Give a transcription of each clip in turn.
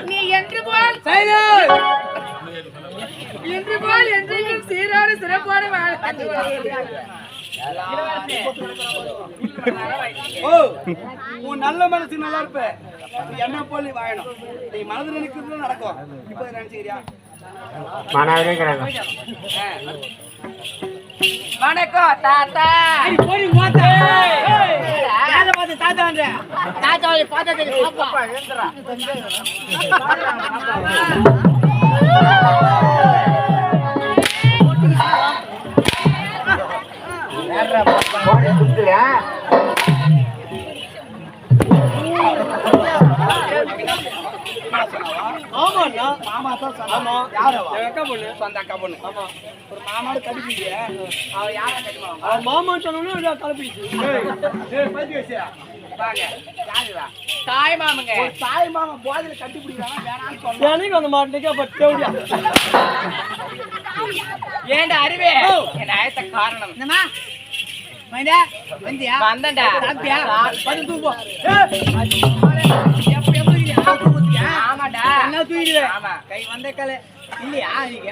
நீ என்று போல் என்றையும் சீரோடு சிறப்போடு வாழ. உன் நல்ல மனசு நல்லா இருப்ப, என்ன போல் நீ வாழணும். நீ மனதில் நினைக்கிறது நடக்கும். இப்ப நினைச்சுக்கிறியா? வணக்கம் தாத்தா. போய் மாத்தா தாத்தா தாத்தாவை பார்த்ததுக்கு பாப்பா மாமா தான் சொன்னோம். யாரு அக்கா பொண்ணு? சொந்த அக்கா பொண்ணு. ஆமா, ஒரு மாமாடு கடிப்பீங்க. அவ யார கடிமா? அவ மாமா சொன்னோம்னா கலப்பிச்சு. தாய் மாமங்க. தாய் மாமா போதில கட்டி பிடிக்கிறாங்க. வேணான்னு சொன்னா எனக்கு அந்த மாட்டுக்கு அப்ப தேவடியா. ஏண்டா அறிவே என்ன ஆயத்த காரணம் என்னமா? மைண்டா வந்தியா? வந்தடா. சாப்பிட்டியா? வந்து தூக்கு. ஆமாடா. என்ன தூக்கிடுவே? ஆமா. கை வந்த கலை இல்லையா நீங்க?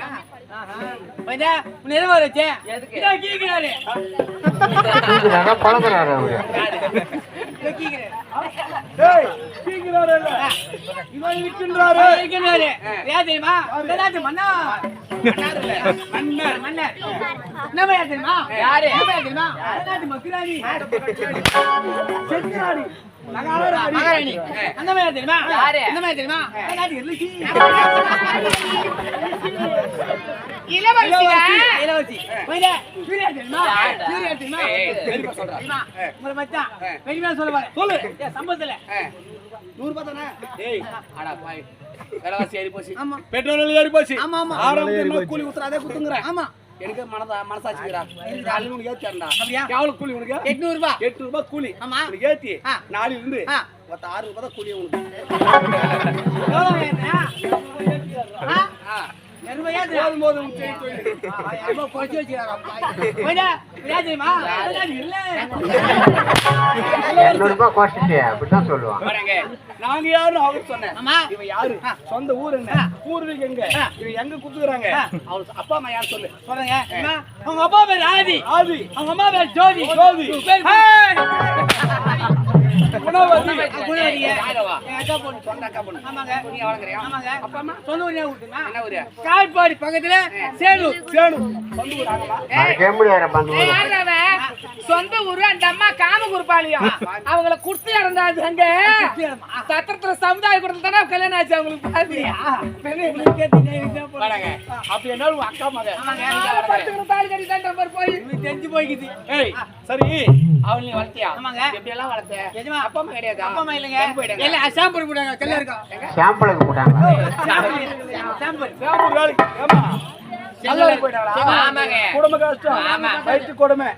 மைண்டா உன்ன எது வரச்சே? எதுக்கு? இத கீக்குறாரு. கீக்குறாரா பழகுறாரா அவரு? இத கீக்குறாரு. டேய் கீக்குறாரே இல்ல. இவன் நிக்கின்றாரே. நிக்கின்றாரே. ஏன் தெரியுமா? எல்லாரும் மன்னா. மன்னர் மன்னர். நம்ம யார் தெரியுமா? யாரு? நம்ம யார் தெரியுமா? எல்லாரும் மக்கிராணி. செத்திராணி. மகாராணி. அந்த மாதிரி தெரியுமா? யாரு? இந்த மாதிரி தெரியுமா? எல்லாரும் இலசி. இளவரசி. மைண்டா சூர்யா தெரியுமா? சூர்யா தெரியுமா? பெரியமா சொல்றா. உங்க மச்சான் பெரியமா சொல்ல பாரு. சொல்லு. ஏ சம்பளத்துல 100 ரூபாய் தானே? டேய் அட பாய். விலைவாசி ஏறி போச்சு. ஆமா. பெட்ரோல் ஏறி போச்சு. ஆமா ஆமா. ஆரம்பத்துல கூலி ஊத்துறாதே குத்துங்கற. ஆமா. எனக்கு மனசாட்சிக்கிறா. நாளைக்கு உனக்கு ஏத்திறடா. அப்படியே எவ்வளவு கூலி உனக்கு? 800 ரூபாய். 800 ரூபாய் கூலி. ஆமா. உனக்கு ஏத்தி நாளைக்கு இருந்து 6 ரூபாய் தான் கூலி உனக்கு. எவ்வளவு ஏத்தா? போதும் பொறிச்சு வச்சுக்கிறாங்க. நாங்க யாரும் அவரு சொன்னேன். இவன் யாரு? சொந்த ஊர் என்ன? பூர்வீகம் எங்க? இவன் எங்க குத்துக்கிறாங்க? அவரு அப்பா அம்மா யாரு சொல்லு. சொல்றேங்க. அவங்க அப்பா பேர் ஆதி. ஆதி. அவங்க அம்மா பேர் ஜோதி. ஜோதி. காட்பாடி பக்கத்துல சேலூர். சொந்த ஊரு. அந்த அம்மா காமகுருப்பாளையம். அவங்கள குடுத்து இறந்தாது. அங்க சத்திரத்துல சமுதாய கூடத்துல கல்யாணம் ஆச்சு அவங்களுக்கு. அப்படி என்ன அக்கா மகன் போய் தெரிஞ்சு போய்க்குது. சரி அவளையும் வளர்த்தியா? எப்படி எல்லாம் வளர்த்த? அப்பா அம்மா கிடையாது. அப்பா அம்மா இல்லங்க. எல்லாம் ஷாம்பு போட்டாங்க. கல்ல இருக்கோம். ஷாம்புக்கு போட்டாங்க. ஷாம்பு வேலைக்கு. ஆமா. எல்லாம் போய்டாங்களா? ஆமாங்க. குடும்ப கஷ்டம். ஆமா. வயிற்று கொடுமை.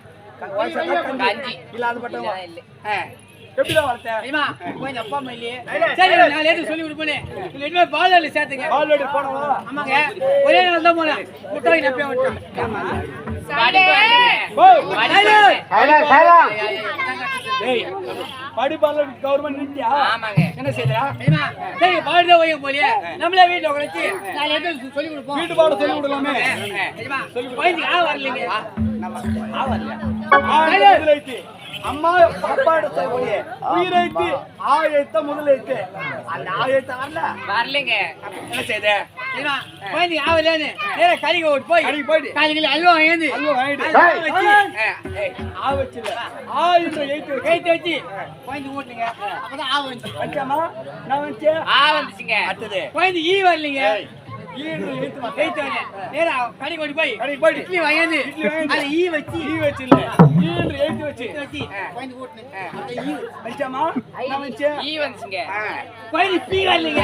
கஞ்சி இல்லாத பட்டவங்க. எப்படிடா வளர்த்த? ஐயா கொஞ்சம் அப்பா அம்மா இல்லையே. சரி நான் ஏதோ சொல்லி கொடுப்பேனே. நீங்க என்ன பால்வாடி சேர்த்துங்க. பால்வாடி போறவா? ஆமாங்க. ஒரே நாள் தான் போறேன். முட்டாய் நப்பியா விட்டேன். ஆமா. சாடே. ஓ சைலன்ட். டேய் பாடி பால்வாடி கவர்மெண்ட் நிட்டியா? ஆமாங்க. என்ன செய்றா? ஐயா சரி பால்வாடி போய் போலியே. நம்மளே வீட்ல உட்கார்ந்து நான் ஏதோ சொல்லி கொடுப்போம். வீட்டு பாட சொல்லி கொடுக்கலாமே. ஐயா சொல்லி போய் வரலங்க. நம்ம வரல. சைலன்ட். அம்மா பாப்பா எடுத்தோடியே உயிரைத்து ஆயத்த முதலைத்து அந்த ஆயத்த வரலங்க. என்ன செய்த? ஏனா போய் ஆவலனே நேரா கறிக்கு ஓடி போய் கறிக்கு அல்வா வாங்கி ஆ வச்சில ஆ இந்த ஏத்து வச்சி போய் ஓட்டுங்க. அப்பதான் ஆ வந்து அச்சமா நான் வந்து ஆ வந்துச்சுங்க. அடுத்து போய் ஈ வரலங்க. நேரா கறி கொண்டு போய் இட்லி வாங்கி அது ஈ வச்சு இல்ல ஈன்று ஏத்தி வச்சு கோயிந்து கூட்டுனே. அந்த ஈ வச்சாமா நான் வச்சே ஈ வந்துங்க. கோயிந்து பீ வரலங்க.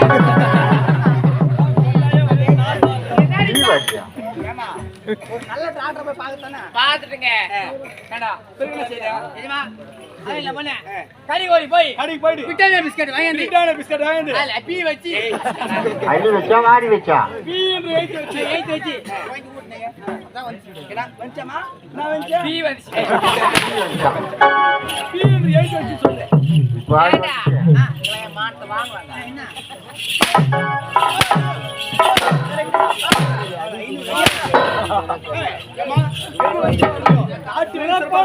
ஈ வச்சா ஏமா ஒரு நல்ல டாக்டர் போய் பார்க்கத்தானே பாத்துட்டுங்க ஏண்டா திரும்ப செய்யறா தெரியுமா இல்ல பண்ண கறிகோழி போய் கடைக்கு போயிடு விட்டான பிஸ்கட் வாங்கி விட்டான பிஸ்கட் வாங்கி அதுல பீ வச்சு அள்ளி வச்சா வாரி வச்சா பீ என்று எழுதி வச்சு வாங்கி ஊட்டுனீங்க அதான் வந்து என்ன வந்துச்சமா நான் வந்துச்சேன் பீ வந்து பீ என்று எழுதி வச்சு சொல்லு வாரி மாட்டு வாங்குவாங்க என்ன ஏமா ஆட்டி விளப்பா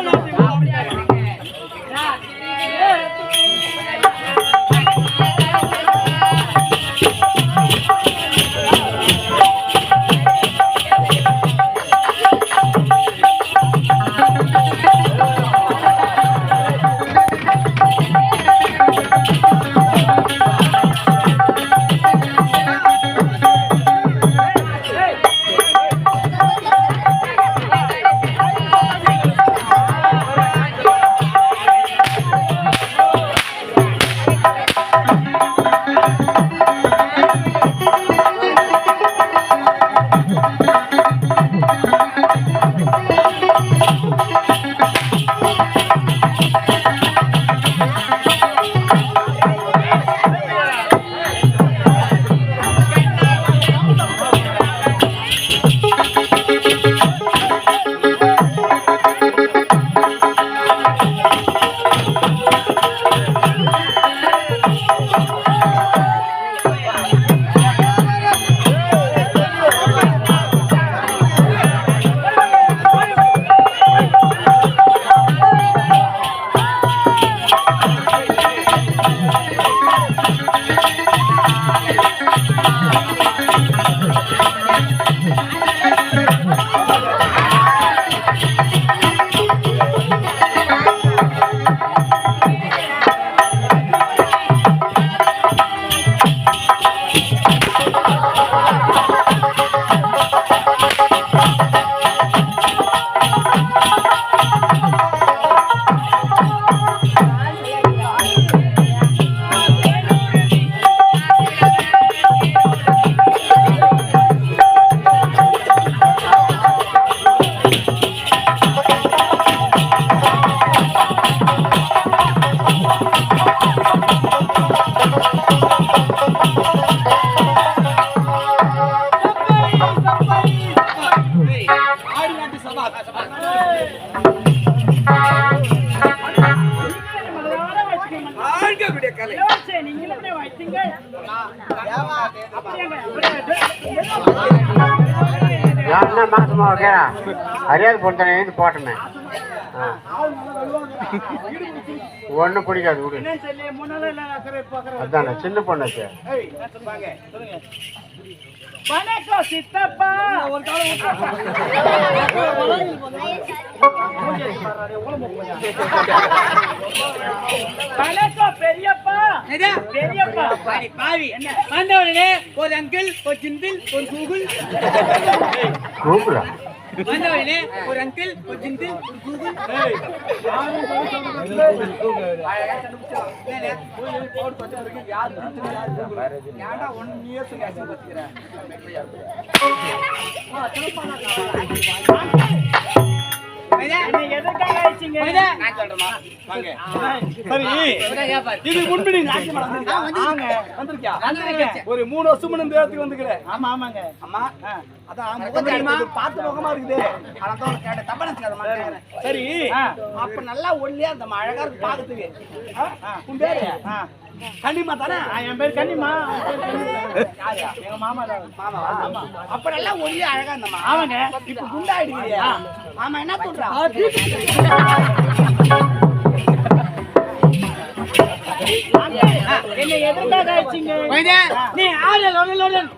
யாருன்னா மாசமா வைக்கிறா அறியாது போட்டேன் எழுந்து போட்டேன் ஒன்றும் பிடிக்காது விடு அதானே சின்ன பொண்ணாச்சு வணக்கம் சித்தப்பா ஒரு வணக்கம் பெரியப்பா பெரியப்பா பாவி என்ன வந்தவனே ஒரு அங்கிள் ஒரு ஜிம்பிள் ஒரு கூகுள் கூகுளா வந்தவனே ஒரு அங்கிள் ஒரு ஜிம்பிள் ஒரு கூகுள் எதுக்காக ஆயிடுச்சுங்க நான் சொல்றேமா வாங்க சரி இது முன்பு நீங்க வந்திருக்கியா ஒரு 3 வருஷம் இந்த இடத்துக்கு வந்துக்கிறேன் ஆமா ஆமாங்க அம்மா அதான் முகம் பார்த்து முகமா இருக்குது அதான் கேட்ட தப்பா நினைச்சுக்காத சரி அப்ப நல்லா ஒல்லியா அந்த அழகா இருக்கு பாக்கிறதுக்கு உன் பேரு கன்னிமா தானே என் பேர் கன்னிமா எங்க மாமா மாமா அப்ப நல்லா ஒல்லியா அழகா இருந்தம்மா ஆமாங்க இப்ப குண்டாயிடுவீங்க ஆமா என்ன சொல்றா என்ன எதுக்காக ஆயிடுச்சுங்க நீ ஆடலுடன்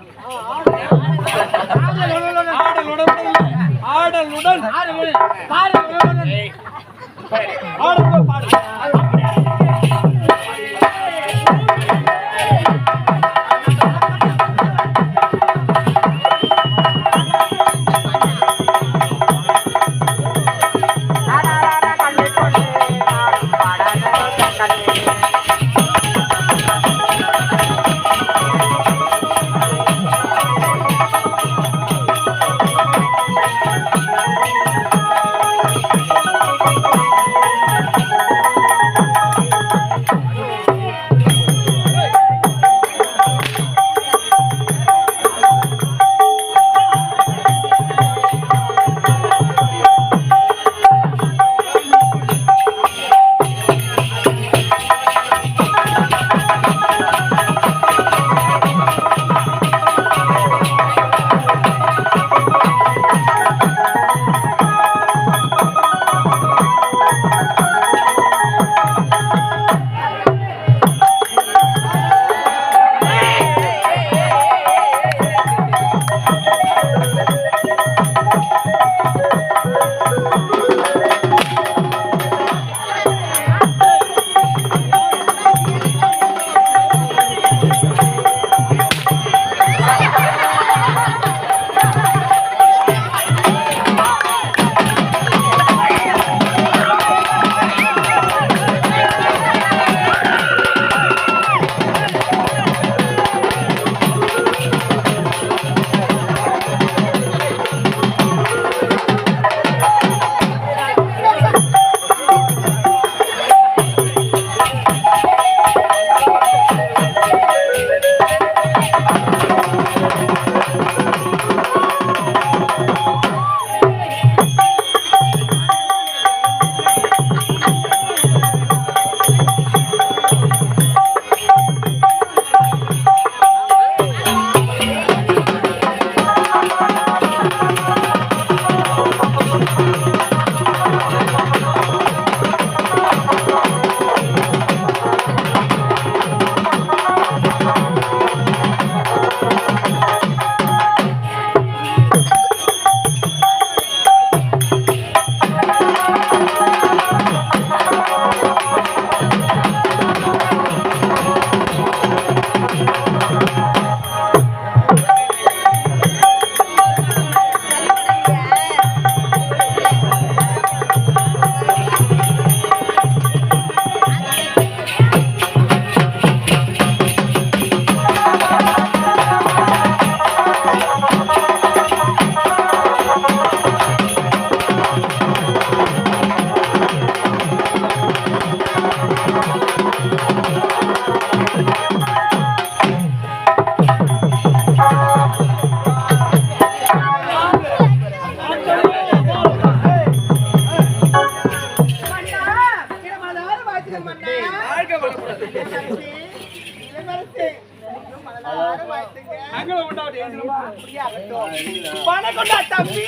வணக்கம்டா தம்பி.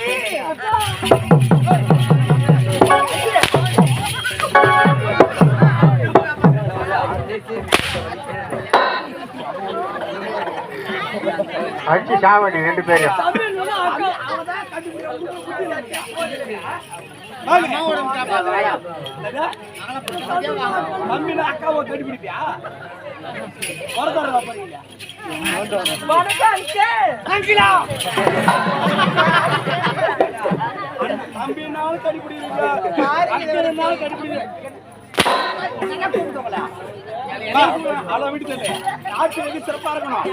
அடிச்சு சாவடி 2 பேரும். தம்பி அக்காவை கண்டுபிடிப்பியா? தம்பினாலும் கண்டுபிடிக்கிறீங்க, கண்டுபிடிக்கிறேன். அதை விட்டு ஆட்சி வந்து சிறப்பா இருக்கணும்.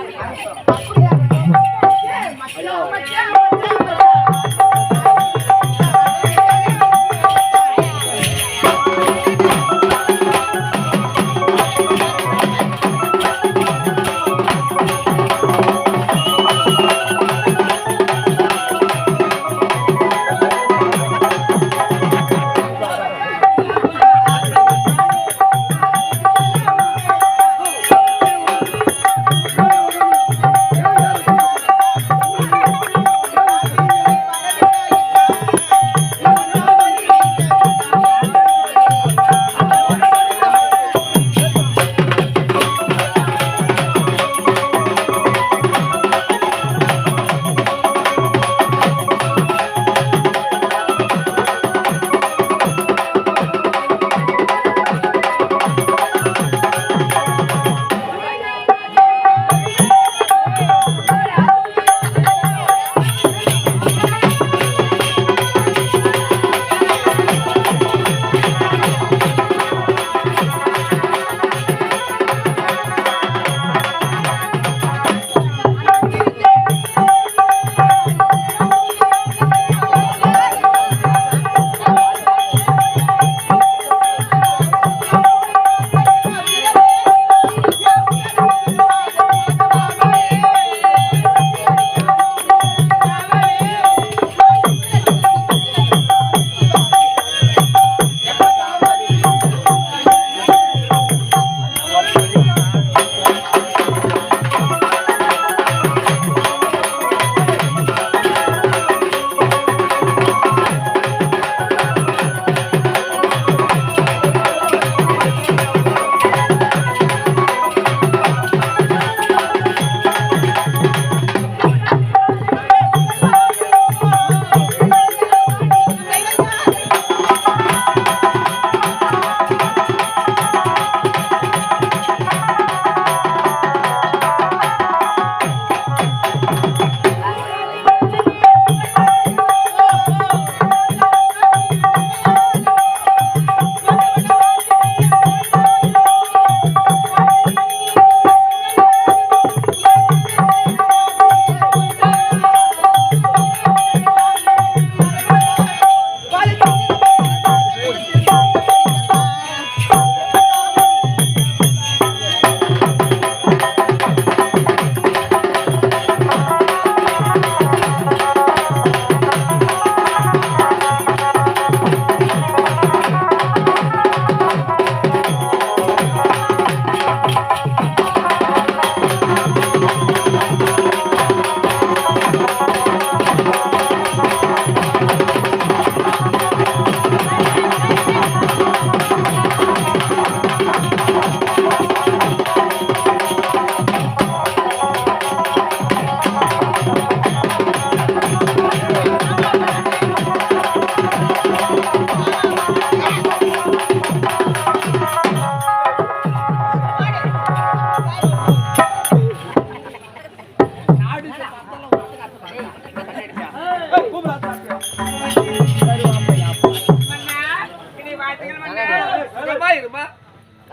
இருமா.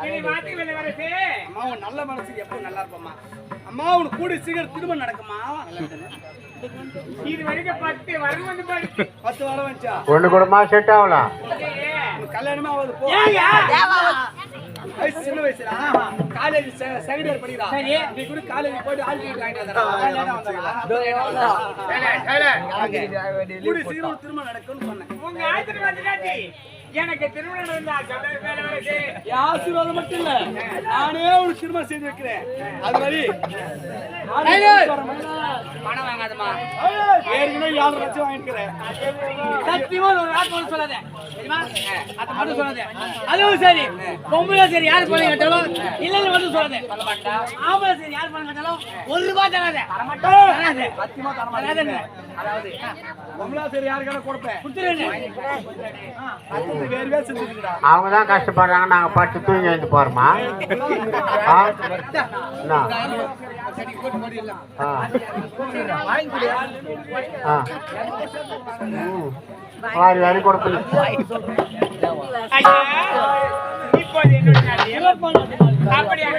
அம்மா உன் நல்ல மனசுக்கு எப்போ நல்லா இருப்பம்மா. அம்மா உனக்கு கூடி சீக்கிரம் திரும்ப நடக்குமா. இது வரைக்கும் 10 வரம் வந்து 10 வாரம் வந்துச்சா ஒண்ணு கூடமா செட் ஆகலாம். கல்யாணமா ஆகுது போ. வயசு சின்ன வயசுல காலேஜ் செகண்ட் இயர் படிக்கிறான். நீ கூட காலேஜ் போயிட்டு ஆல் டிக்கெட் வாங்கிட்டு கூடி சீக்கிரம் திரும்ப நடக்கும்னு சொன்னேன். உங்க ஆசீர்வாதம் எனக்கு திருமணம் நடந்தா ஆசீர்வாதம் மட்டும் இல்ல, நானே ஒரு திருமணம் செய்து வைக்கிறேன். அது மாதிரி பணம் வாங்காதமா ஏற்கனவே 7 லட்சம் வாங்கிக்கிறேன். சத்தியமா ஒரு ஆத்மா சொல்லாத அது மட்டும் சொல்லாத. அதுவும் சரி பொம்பளை சரி யாரு பணம் கேட்டாலும் இல்லன்னு மட்டும் சொல்லாத. ஆம்பளை சரி யாரு பணம் கேட்டாலும் 1 ரூபாய் தராத. சத்தியமா தரமாட்டேன். அதாவது பொம்பளை சரி யாருக்கான கொடுப்பேன் வேறு வேறு செஞ்சுக்கிறா. அவங்க தான் கஷ்டப்படுறாங்க, நாங்க பட்டு தூங்கி எழுந்து போறோமா? வாரி வாரி கொடுப்பீங்க. இப்போது என்னுடைய அப்படியா